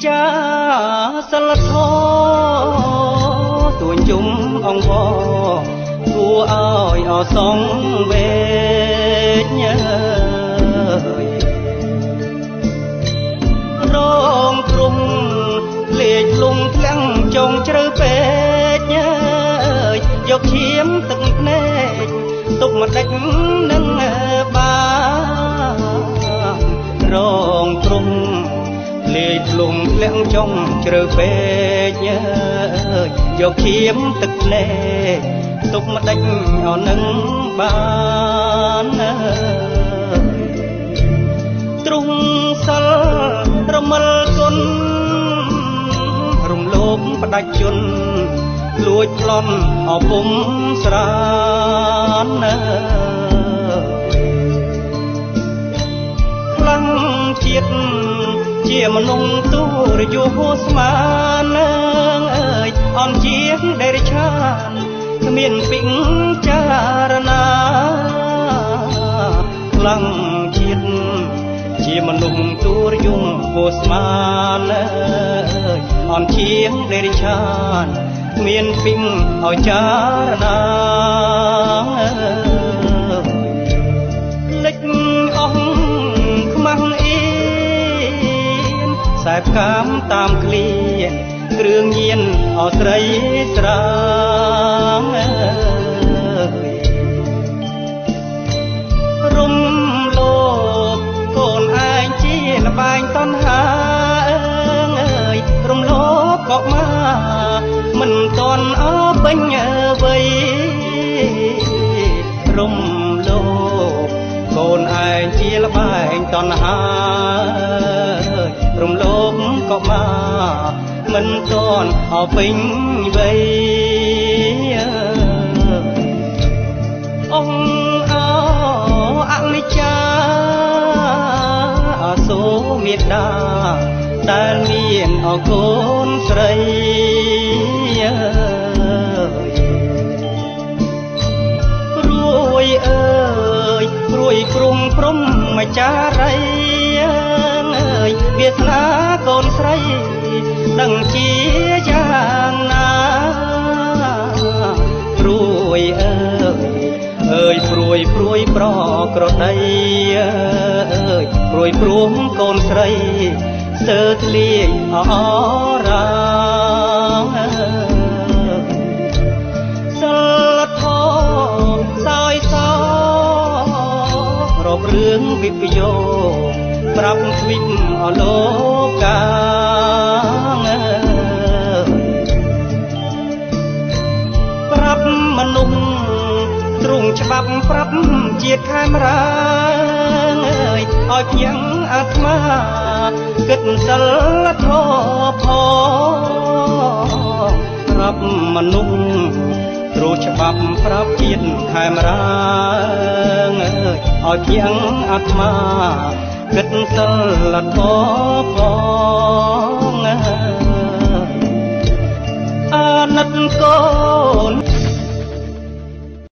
ចាសិលធម៌ទួញយំអង្វរគួរឲ្យអសងវេញរងព្រំលេចលងធ្លាំងចងជ្រៅពេកយកឈាមទឹកភ្នែកទុកមកដេចនឹងបានរងព្រំលេចលងធ្លាំងចងជ្រៅពេកយកឈាមទឹកភ្នែកទុកមកដេចអននឹងបានទ្រង់សិលរមិលគុណរំលោភផ្ដាច់ជនលួចប្លន់អពុំស្រានខ្លាំងជាតិជាមនុស្សទូរយោស្មានអើយអន់ជាដែលរិឆានគ្មានពិចារណាខ្លាំងជាតិជាមនុស្សទូរយងពោស្មានអើយអន់ជាដែលរិឆានគ្មានពិឲ្យចារណាលិចអស់ខ្មាំងអៀនខ្សែផ្កាមតាមឃ្លាគ្រឿងញៀនអស្រីស្រាងរំលោភកូនឯងជាលបែងតណ្ហាអើយរំលោភក៏មកមិនតន់អើពេញអ្វីរំលោភកូនឯងជាលបែងតណ្ហារំលោភក៏មកមិនតន់អើពេញអ្វីអង្គអនិច្ចាអសូរមេត្តាតែមានអកូនស្រីព្រួយអើយព្រួយព្រំព្រំមកចារីអើយវាសនាកូនស្រីដឹងជាយ៉ាងណាព្រួយអើយព្រួយព្រួយប្រក្រដីអើយព្រួយព្រំកូនស្រីស្ទើរធ្លាយអរាសិលធម៌សោយសោរករឿងវិបយោប្រាប់ទ្វីបអលោកាប្រាប់មនុស្សទ្រង់ច្បាប់ប្រាប់ជាតិខេមរាអើយឲ្យភៀងអាត្មាគិតសិលធម៌ផងប្រាប់មនុស្សទ្រង់ច្បាប់ប្រាប់ជាតិខេមរាអើយឲ្យភៀងអាត្មាគិតសិលធម៌ផងអាណិតកូន